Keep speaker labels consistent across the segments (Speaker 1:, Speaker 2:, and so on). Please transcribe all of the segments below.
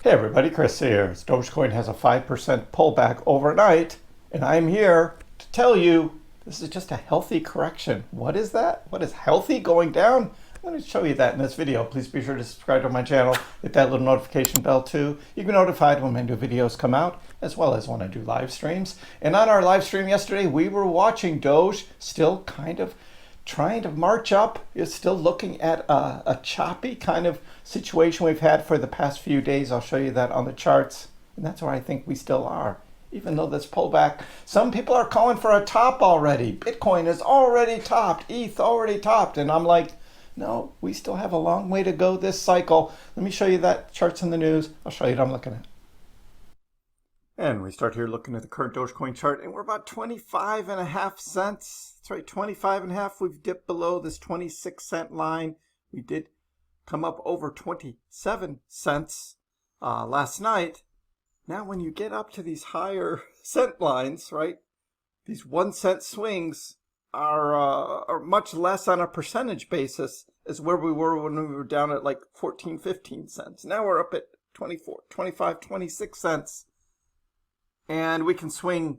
Speaker 1: Hey everybody, Chris here. Dogecoin has a 5% pullback overnight, and I'm here to tell you this is just a healthy correction. What is that? What is healthy going down? I'm going to show you that in this video. Please be sure to subscribe to my channel, hit that little notification bell too. You can be notified when my new videos come out, as well as when I do live streams. And on our live stream yesterday, we were watching Doge still kind of trying to march up. Is still looking at a choppy kind of situation we've had for the past few days. I'll show you that on the charts, and that's where I think we still are. Even though this pullback, some people are calling for a top already. Bitcoin is already topped, ETH already topped, and I'm like, no, we still have a long way to go this cycle. Let me show you that charts in the news. I'll show you what I'm looking at. And we start here looking at the current Dogecoin chart, and we're about 25.5 cents. That's right, 25.5. We've dipped below this 26-cent line. We did come up over 27 cents last night. Now, when you get up to these higher cent lines, right, these 1 cent swings are much less on a percentage basis as where we were when we were down at like 14, 15 cents. Now we're up at 24, 25, 26 cents. And we can swing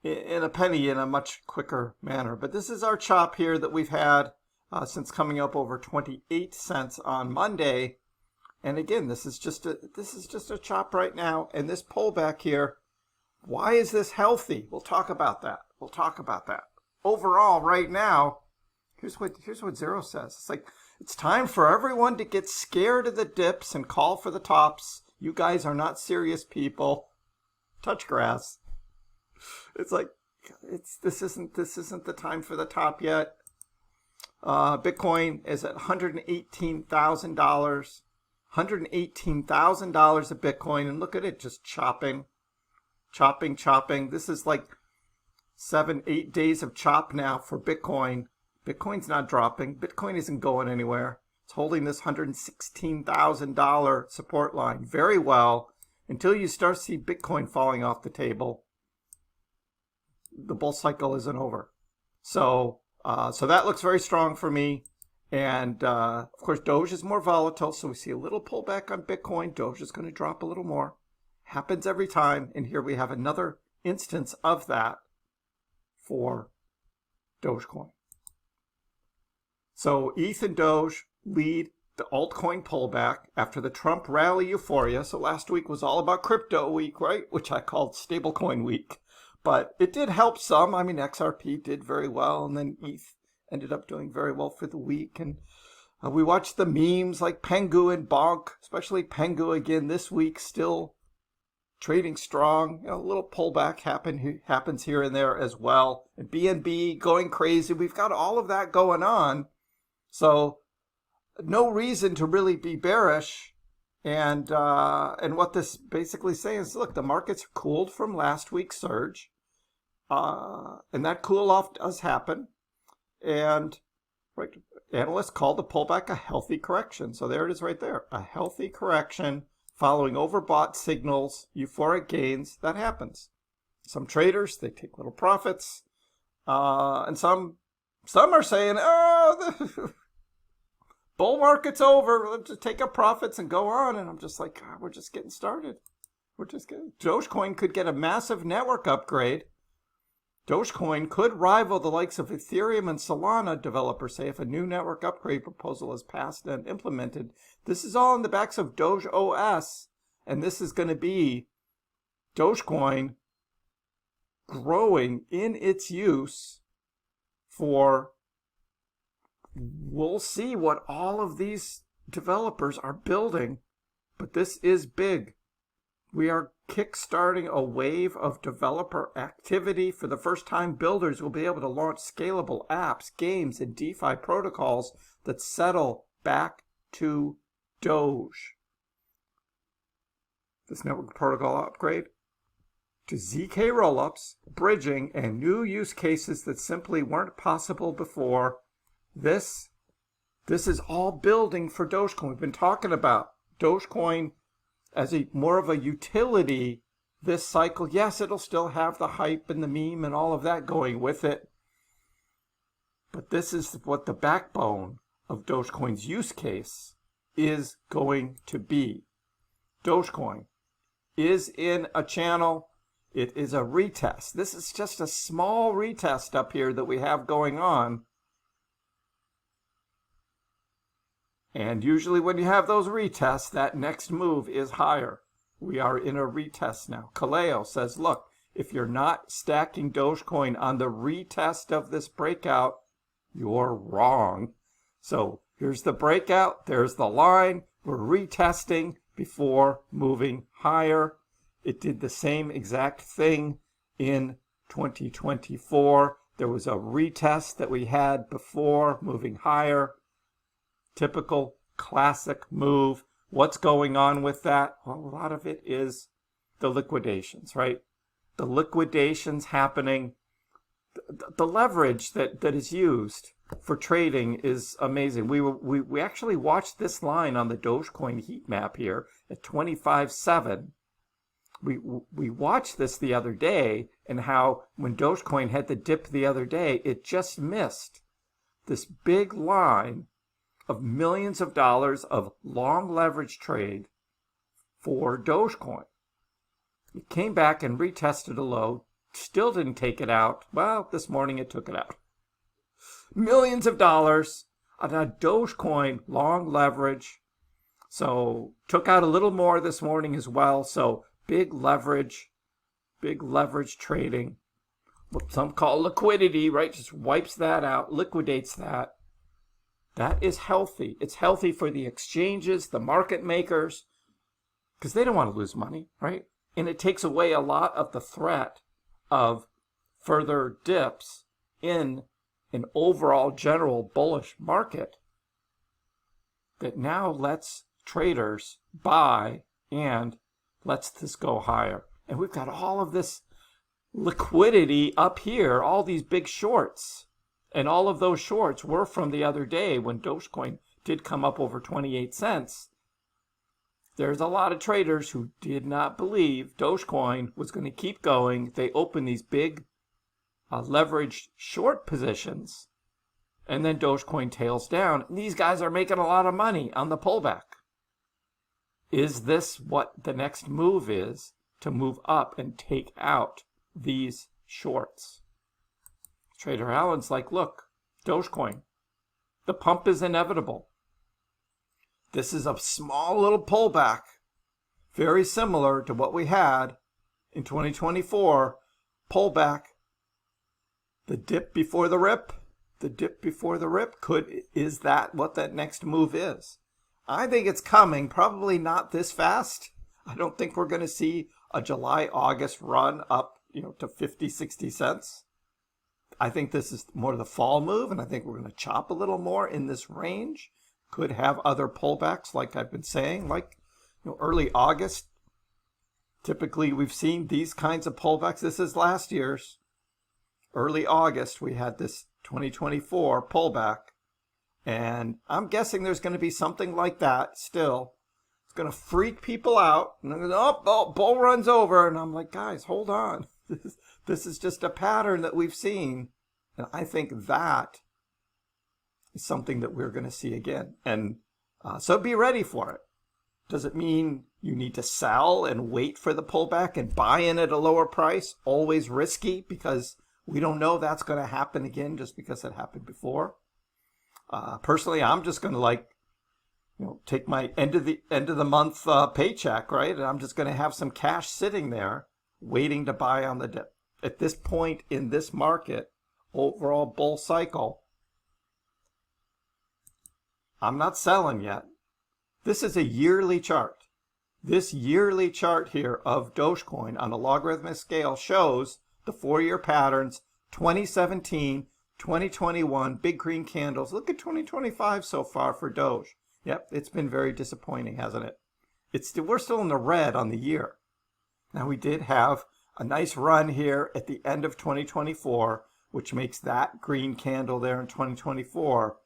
Speaker 1: in a penny in a much quicker manner. But this is our chop here that we've had since coming up over 28 cents on Monday. And again, this is just a chop right now. And this pullback here, why is this healthy? We'll talk about that. Overall, right now, here's what Zero says. It's like, it's time for everyone to get scared of the dips and call for the tops. You guys are not serious people. Touch grass. It's like, this isn't the time for the top yet. Bitcoin is at $118,000. $118,000 of Bitcoin, and look at it just chopping. This is like 7-8 days of chop now for Bitcoin. Bitcoin's not dropping. Bitcoin isn't going anywhere. It's holding this $116,000 support line very well until you start to see Bitcoin falling off the table. The bull cycle isn't over. So that looks very strong for me. And of course, Doge is more volatile, so we see a little pullback on Bitcoin. Doge is going to drop a little more. Happens every time. And here we have another instance of that for Dogecoin. So ETH and Doge lead the altcoin pullback after the Trump rally euphoria. So last week was all about crypto week, right? Which I called stablecoin week. But it did help some. I mean, XRP did very well, and then ETH ended up doing very well for the week. And we watched the memes like Pengu and Bonk, especially Pengu again this week, still trading strong. You know, a little pullback happens here and there as well. And BNB going crazy. We've got all of that going on. So no reason to really be bearish. And what this basically saying is, look, the market's cooled from last week's surge. And that cool off does happen. And right, analysts call the pullback a healthy correction. So there it is right there. A healthy correction following overbought signals, euphoric gains. That happens. Some traders, they take little profits. And some are saying, oh, bull market's over. Let's just take our profits and go on. And I'm just like, God, we're just getting started. Dogecoin could get a massive network upgrade. Dogecoin could rival the likes of Ethereum and Solana, developers say, if a new network upgrade proposal is passed and implemented. This is all in the backs of Doge OS, and this is going to be Dogecoin growing in its use for, we'll see what all of these developers are building, but this is big. We are kickstarting a wave of developer activity. For the first time, builders will be able to launch scalable apps, games, and DeFi protocols that settle back to Doge. This network protocol upgrade to ZK rollups, bridging, and new use cases that simply weren't possible before. This is all building for Dogecoin. We've been talking about Dogecoin as more of a utility this cycle. Yes, it'll still have the hype and the meme and all of that going with it. But this is what the backbone of Dogecoin's use case is going to be. Dogecoin is in a channel. It is a retest. This is just a small retest up here that we have going on. And usually when you have those retests, that next move is higher. We are in a retest now. Kaleo says, look, if you're not stacking Dogecoin on the retest of this breakout, you're wrong. So here's the breakout. There's the line. We're retesting before moving higher. It did the same exact thing in 2024. There was a retest that we had before moving higher. Typical classic move. What's going on with that? Well, a lot of it is the liquidations, right? The liquidations happening. The leverage that is used for trading is amazing. We actually watched this line on the Dogecoin heat map here at 25.7. We watched this the other day, and how when Dogecoin had the dip the other day, it just missed this big line of millions of dollars of long leverage trade for Dogecoin. It came back and retested a low, still didn't take it out. Well, this morning it took it out. Millions of dollars on a Dogecoin long leverage. So took out a little more this morning as well. So big leverage trading. What some call liquidity, right? Just wipes that out, liquidates that. That is healthy. It's healthy for the exchanges, the market makers, because they don't want to lose money, right? And it takes away a lot of the threat of further dips in an overall general bullish market that now lets traders buy and lets this go higher. And we've got all of this liquidity up here, all these big shorts. And all of those shorts were from the other day when Dogecoin did come up over 28 cents. There's a lot of traders who did not believe Dogecoin was going to keep going. They opened these big leveraged short positions, and then Dogecoin tails down. And these guys are making a lot of money on the pullback. Is this what the next move is to move up and take out these shorts? Trader Allen's like, look, Dogecoin, the pump is inevitable. This is a small little pullback, very similar to what we had in 2024. Pullback, the dip before the rip, is that what that next move is? I think it's coming, probably not this fast. I don't think we're going to see a July, August run up, to 50, 60 cents. I think this is more the fall move, and I think we're going to chop a little more in this range. Could have other pullbacks, like I've been saying, like early August. Typically, we've seen these kinds of pullbacks. This is last year's. Early August, we had this 2024 pullback. And I'm guessing there's going to be something like that still. It's going to freak people out. And they're going to, bull runs over. And I'm like, guys, hold on. This is just a pattern that we've seen. And I think that is something that we're going to see again. And so be ready for it. Does it mean you need to sell and wait for the pullback and buy in at a lower price? Always risky, because we don't know that's going to happen again just because it happened before. Personally, I'm just going to take my end of the month paycheck, right? And I'm just going to have some cash sitting there waiting to buy on the dip. At this point in this market, overall bull cycle, I'm not selling yet. This is a yearly chart. This yearly chart here of Dogecoin on a logarithmic scale shows the 4-year patterns, 2017, 2021, big green candles. Look at 2025 so far for Doge. Yep, it's been very disappointing, hasn't it? We're still in the red on the year. Now, we did have a nice run here at the end of 2024, which makes that green candle there in 2024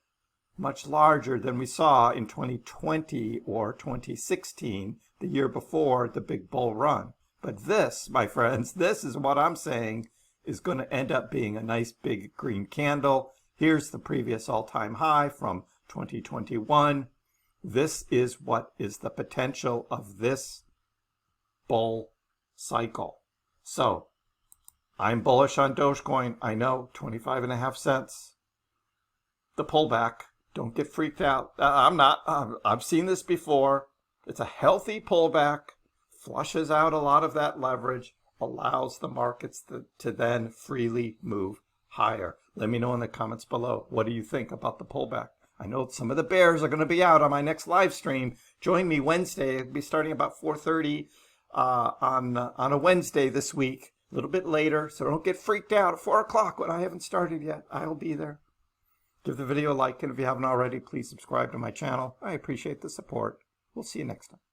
Speaker 1: much larger than we saw in 2020 or 2016, the year before the big bull run. But this, my friends, this is what I'm saying is going to end up being a nice big green candle. Here's the previous all-time high from 2021. This is what is the potential of this bull cycle. So I'm bullish on Dogecoin. I know, 25.5 cents. The pullback. Don't get freaked out. I'm not. I've seen this before. It's a healthy pullback. Flushes out a lot of that leverage. Allows the markets to then freely move higher. Let me know in the comments below. What do you think about the pullback? I know some of the bears are going to be out on my next live stream. Join me Wednesday. It'll be starting about 4:30 on a Wednesday this week. A little bit later, so don't get freaked out at 4 o'clock when I haven't started yet. I'll be there. Give the video a like, and if you haven't already, please subscribe to my channel. I appreciate the support. We'll see you next time.